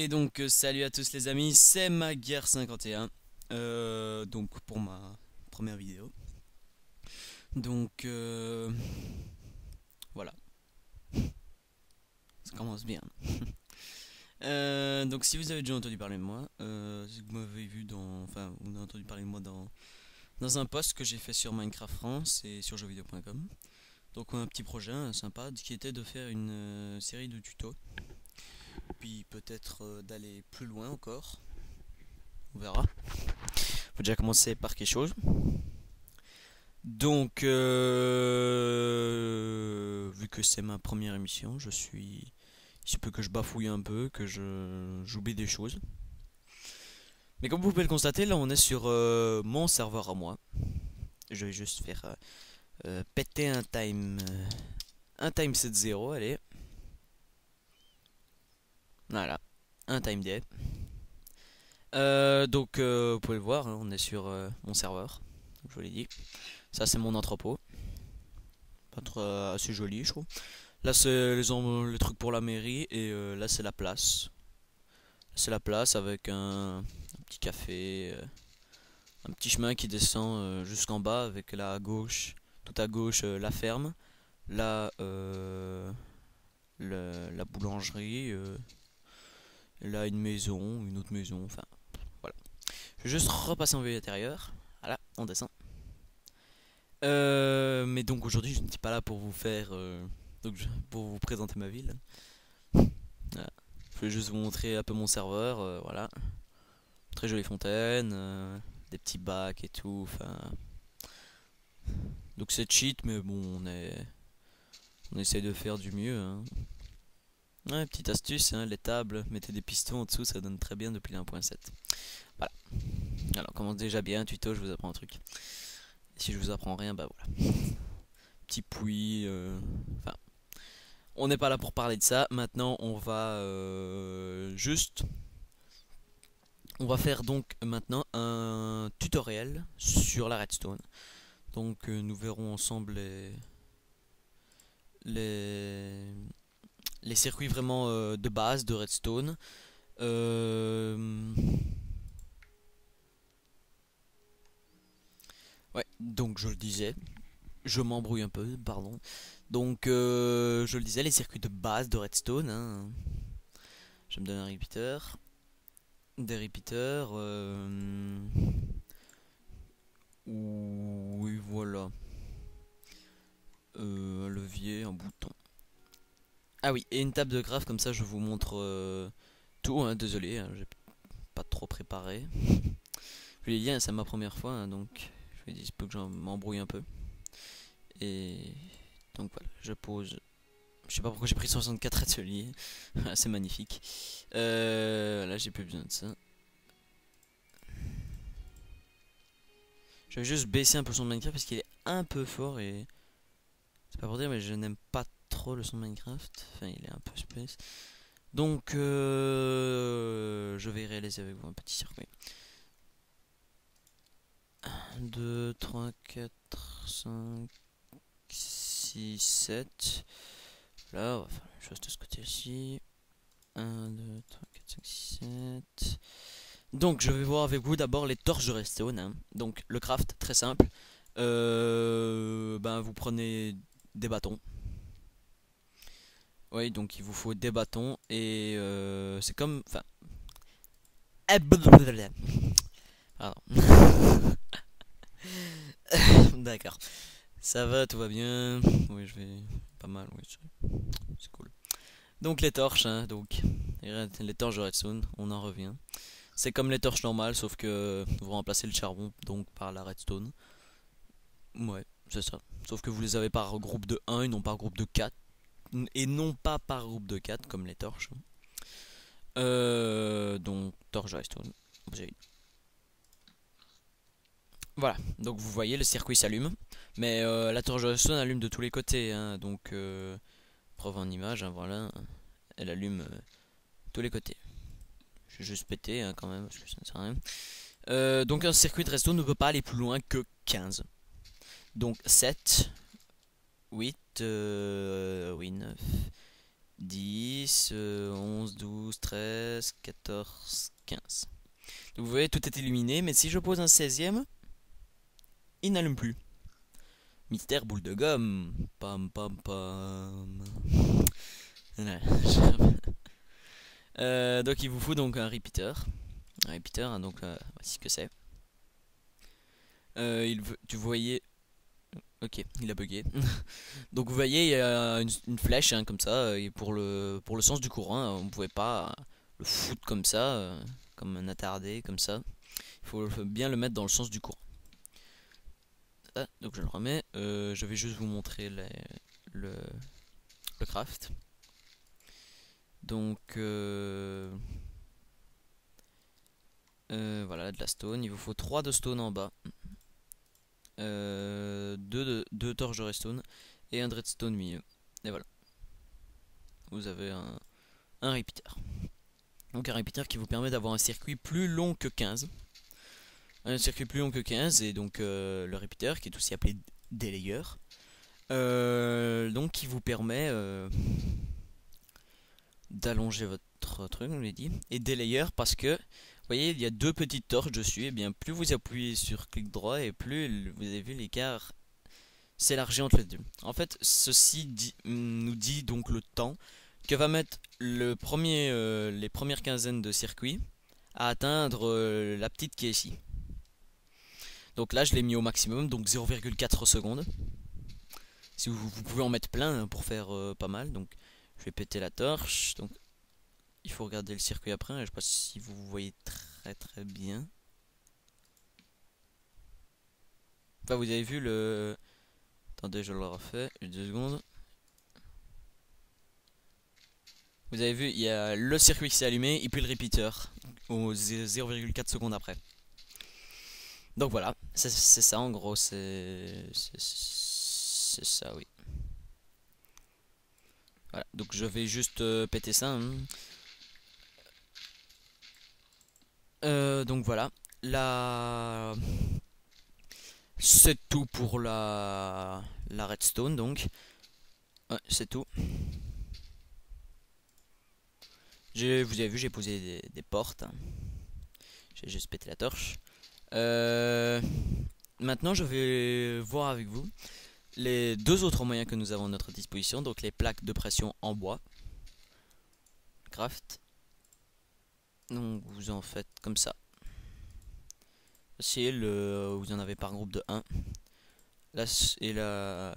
Et donc salut à tous les amis, c'est Maguire51 donc pour ma première vidéo. Donc voilà, ça commence bien. Donc si vous avez déjà entendu parler de moi, si vous m'avez vu dans, enfin vous avez entendu parler de moi dans un post que j'ai fait sur Minecraft France et sur jeuxvideo.com. Donc un petit projet sympa qui était de faire une série de tutos, puis peut-être d'aller plus loin encore, on verra. Faut déjà commencer par quelque chose. Donc, vu que c'est ma première émission, il se peut que je bafouille un peu, que j'oublie des choses. Mais comme vous pouvez le constater, là on est sur mon serveur à moi. Je vais juste faire péter un time 7-0, allez. Voilà, un time day. Donc, vous pouvez le voir, hein, on est sur mon serveur, comme je vous l'ai dit. Ça c'est mon entrepôt. Pas trop, assez joli je trouve. Là c'est les trucs pour la mairie et là c'est la place. C'est la place avec un petit café, un petit chemin qui descend jusqu'en bas avec là à gauche, tout à gauche la ferme, là la boulangerie, là une maison, une autre maison, enfin voilà. Je vais juste repasser en vue intérieure. Voilà, on descend. Mais donc aujourd'hui je ne suis pas là pour vous faire pour vous présenter ma ville. Voilà. Je vais juste vous montrer un peu mon serveur, voilà. Très jolie fontaine, des petits bacs et tout, enfin. Donc c'est cheat, mais bon, on essaye de faire du mieux, hein. Ouais, petite astuce, hein, les tables, mettez des pistons en dessous, ça donne très bien depuis l'1.7. Voilà. Alors, on commence déjà bien, tuto, je vous apprends un truc. Et si je vous apprends rien, bah voilà. Petit puits, enfin. On n'est pas là pour parler de ça, maintenant on va on va faire donc maintenant un tutoriel sur la redstone. Donc nous verrons ensemble les, les circuits vraiment de base de redstone. Ouais, donc je le disais, je m'embrouille un peu, pardon. Donc je le disais, les circuits de base de redstone, hein. Je me donne un repeater. Des repeaters. Oui, voilà. Un levier, un bouton. Ah oui, et une table de graphe, comme ça je vous montre tout, hein, désolé, hein, j'ai pas trop préparé. Je l'ai dit, hein, c'est ma première fois, hein, donc je me dis, il peut que j'en m'embrouille un peu. Et donc voilà, je pose. Je sais pas pourquoi j'ai pris 64 ateliers, c'est magnifique. Là j'ai plus besoin de ça. Je vais juste baisser un peu le son de Minecraft parce qu'il est un peu fort et c'est pas pour dire, mais je n'aime pas trop le son de Minecraft. Enfin, il est un peu space. Donc, je vais réaliser avec vous un petit circuit. 1, 2, 3, 4, 5, 6, 7. Là, on va faire la même chose de ce côté-ci. 1, 2, 3, 4, 5, 6, 7. Donc, je vais voir avec vous d'abord les torches de redstone, hein. Donc, le craft, très simple. Ben, vous prenez des bâtons. Oui, donc il vous faut des bâtons et c'est comme, enfin, pardon. D'accord, ça va, tout va bien. Oui, je vais pas mal, oui, c'est cool. Donc les torches, hein, donc les torches de redstone, on en revient. C'est comme les torches normales, sauf que vous remplacez le charbon donc par la redstone. Ouais, c'est ça. Sauf que vous les avez par groupe de 1 et non par groupe de 4. Et non pas par groupe de 4 comme les torches. Donc torche redstone. Voilà, donc vous voyez le circuit s'allume. Mais la torche redstone allume de tous les côtés, hein, donc preuve en image, hein, voilà. Elle allume tous les côtés. Je vais juste péter, hein, quand même, parce que ça ne sert à rien. Donc un circuit de redstone ne peut pas aller plus loin que 15. Donc 7, 8, oui, 9, 10, 11, 12, 13, 14, 15. Donc vous voyez, tout est illuminé, mais si je pose un 16e, il n'allume plus. Mystère boule de gomme. Pam pam pam. Voilà. Donc il vous faut donc un repeater. Un repeater, hein, donc voici ce que c'est. Tu voyais... Ok, il a bugué. Donc vous voyez, il y a une flèche hein, comme ça, et pour le sens du courant, hein, on ne pouvait pas le foutre comme ça, comme un attardé, comme ça. Il faut bien le mettre dans le sens du courant. Ah, donc je le remets, je vais juste vous montrer le craft. Donc voilà, de la stone, il vous faut 3 de stone en bas. 2 torches de redstone et un de redstone au milieu. Et voilà. Vous avez un repeater. Donc un repeater qui vous permet d'avoir un circuit plus long que 15. Un circuit plus long que 15 et donc le repeater qui est aussi appelé delayer. Donc qui vous permet d'allonger votre truc, on l'a dit. Et delayer parce que vous voyez, il y a 2 petites torches dessus. Et bien plus vous appuyez sur clic droit et plus vous avez vu l'écart s'élargit entre les deux. En fait, ceci nous dit donc le temps que va mettre les premières quinzaines de circuits à atteindre la petite qui est ici. Donc là, je l'ai mis au maximum, donc 0,4 secondes. Si vous pouvez en mettre plein hein, pour faire pas mal. Donc, je vais péter la torche. Donc, il faut regarder le circuit après. Je sais pas si vous voyez très bien. Enfin, vous avez vu le... Attendez, je le refais. 2 secondes. Vous avez vu, il y a le circuit qui s'est allumé et puis le repeater au 0,4 secondes après. Donc voilà, c'est ça en gros, c'est ça, oui. Voilà, donc je vais juste péter ça. Hein. Donc voilà, c'est tout pour la redstone donc. Ouais, c'est tout. Vous avez vu, j'ai posé des portes. Hein. J'ai juste pété la torche. Maintenant, je vais voir avec vous les 2 autres moyens que nous avons à notre disposition. Donc les plaques de pression en bois. Craft. Donc vous en faites comme ça. Facile, vous en avez par groupe de 1. Là, et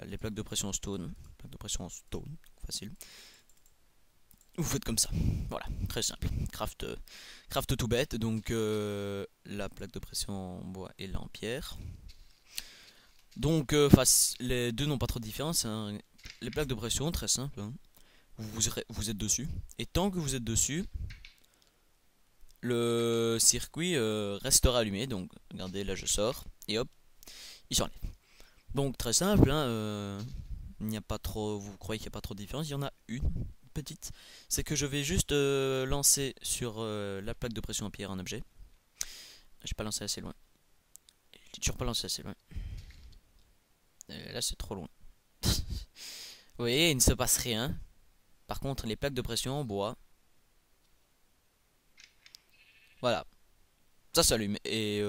les plaques de pression en stone. Plaques de pression en stone, facile. Vous faites comme ça. Voilà, très simple. Craft tout bête. Donc la plaque de pression en bois et là en pierre. Donc les deux n'ont pas trop de différence. Hein. Les plaques de pression, très simple. Hein. Vous êtes dessus. Et tant que vous êtes dessus, le circuit restera allumé. Donc regardez, là je sors. Et hop, il s'enlève. Donc très simple. Hein, il n'y a pas trop. Vous croyez qu'il n'y a pas trop de différence. Il y en a une petite. C'est que je vais juste lancer sur la plaque de pression en pierre un objet. J'ai pas lancé assez loin. J'ai toujours pas lancé assez loin. Là c'est trop loin. Vous voyez, il ne se passe rien. Par contre, les plaques de pression en bois, voilà, ça s'allume. Et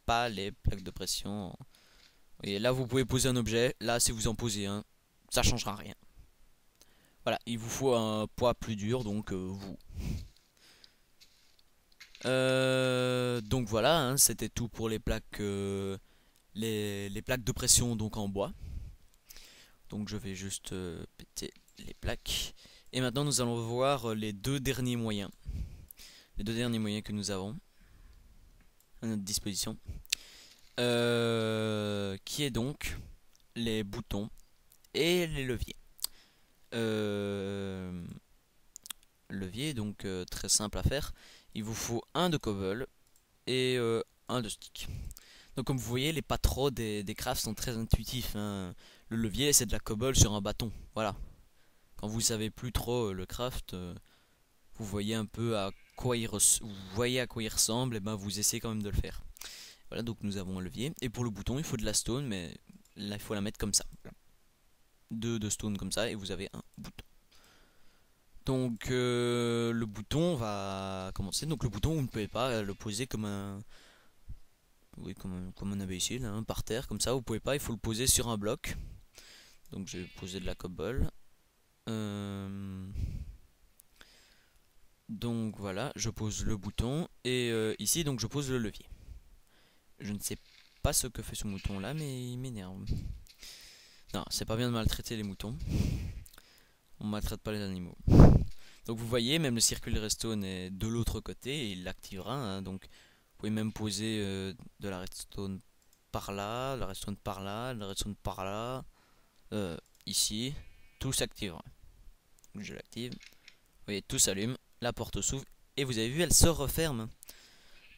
pas les plaques de pression. Et là, vous pouvez poser un objet. Là, si vous en posez un, ça changera rien. Voilà, il vous faut un poids plus dur, donc vous. Donc voilà, hein, c'était tout pour les plaques, les plaques de pression donc en bois. Donc je vais juste péter les plaques. Et maintenant, nous allons voir les 2 derniers moyens. Les 2 derniers moyens que nous avons à notre disposition. Qui est donc les boutons et les leviers. Levier, donc très simple à faire. Il vous faut un de cobble et un de stick. Donc comme vous voyez, les patros des crafts sont très intuitifs. Hein. Le levier, c'est de la cobble sur un bâton. Voilà. Quand vous savez plus trop le craft, vous voyez un peu à quoi il ressemble, et ben vous essayez quand même de le faire. Voilà, donc nous avons un levier. Et pour le bouton, il faut de la stone, mais là il faut la mettre comme ça. Voilà. 2 de stone comme ça, et vous avez un bouton. Donc le bouton va commencer. Donc le bouton, vous ne pouvez pas le poser comme un, oui, comme un imbécile, hein, par terre, comme ça. Vous pouvez pas. Il faut le poser sur un bloc. Donc je vais poser de la cobble. Donc voilà, je pose le bouton et ici donc je pose le levier. Je ne sais pas ce que fait ce mouton là, mais il m'énerve. Non, c'est pas bien de maltraiter les moutons. On maltraite pas les animaux. Donc vous voyez, même le circuit redstone est de l'autre côté et il l'activera. Hein, donc vous pouvez même poser de la redstone par là, la redstone par là, la redstone par là, ici, tout s'activera. Je l'active. Vous voyez, tout s'allume, la porte s'ouvre et vous avez vu, elle se referme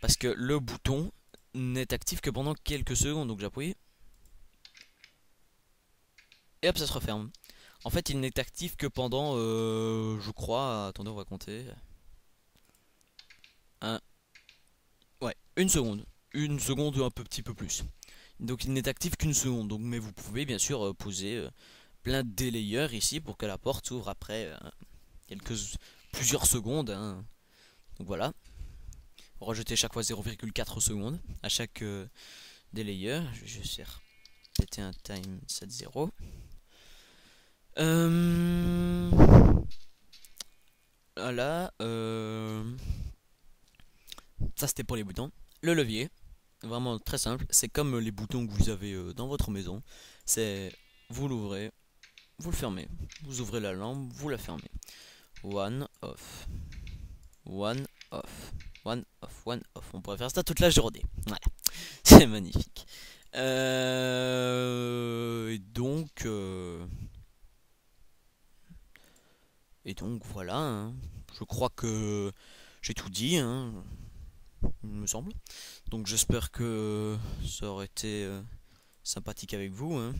parce que le bouton n'est actif que pendant quelques secondes. Donc j'appuie et hop, ça se referme. En fait, il n'est actif que pendant, je crois, attendez, on va compter. Ouais, une seconde. Une seconde ou un petit peu plus. Donc il n'est actif qu'une seconde. Donc, mais vous pouvez bien sûr poser plein de délayeurs ici pour que la porte s'ouvre après plusieurs secondes. Hein. Donc voilà. Rejeter chaque fois 0,4 secondes à chaque délayeur. Je vais juste faire péter un time 7-0. Voilà. Ça c'était pour les boutons. Le levier, vraiment très simple. C'est comme les boutons que vous avez dans votre maison. C'est vous l'ouvrez, vous le fermez. Vous ouvrez la lampe, vous la fermez. One off. One off. One off. One off. On pourrait faire ça toute la journée. Voilà. C'est magnifique. Et donc... Et donc voilà, hein. Je crois que j'ai tout dit, hein, il me semble. Donc j'espère que ça aurait été sympathique avec vous. Hein.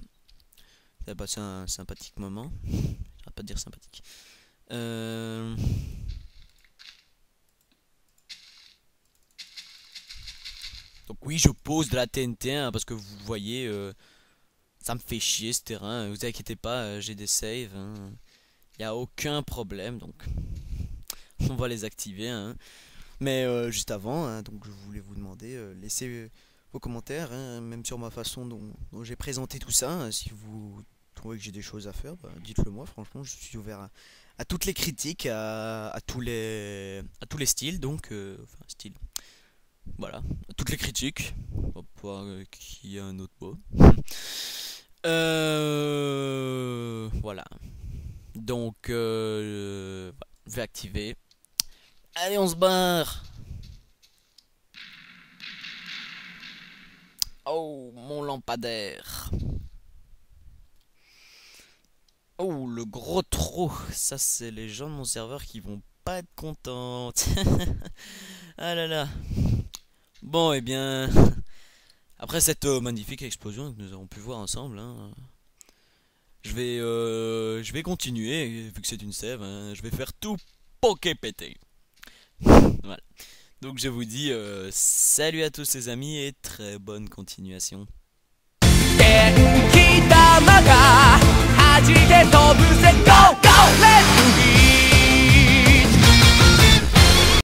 Ça a passé un sympathique moment. Je vais pas dire sympathique. Donc oui, je pose de la TNT hein, parce que vous voyez, ça me fait chier ce terrain. Vous inquiétez pas, j'ai des saves. Hein. Il n'y a aucun problème, donc on va les activer. Hein. Mais juste avant, hein, donc je voulais vous demander, laissez vos commentaires, hein, même sur ma façon dont j'ai présenté tout ça. Hein, si vous trouvez que j'ai des choses à faire, bah, dites-le moi. Franchement, je suis ouvert à toutes les critiques, à tous les styles. Donc, enfin, style. Voilà, à toutes les critiques. On va pas qu'il y ait un autre mot. Voilà. Donc, je vais activer. Allez, on se barre. Oh, mon lampadaire. Oh, le gros trou. Ça, c'est les gens de mon serveur qui vont pas être contents. Ah là là. Bon, et bien... Après cette magnifique explosion que nous avons pu voir ensemble, hein, je vais continuer, vu que c'est une sève, hein, je vais faire tout poké péter. Voilà. Donc je vous dis salut à tous les amis et très bonne continuation. 元気玉が弾け飛ぶぜ Go! Go! Let's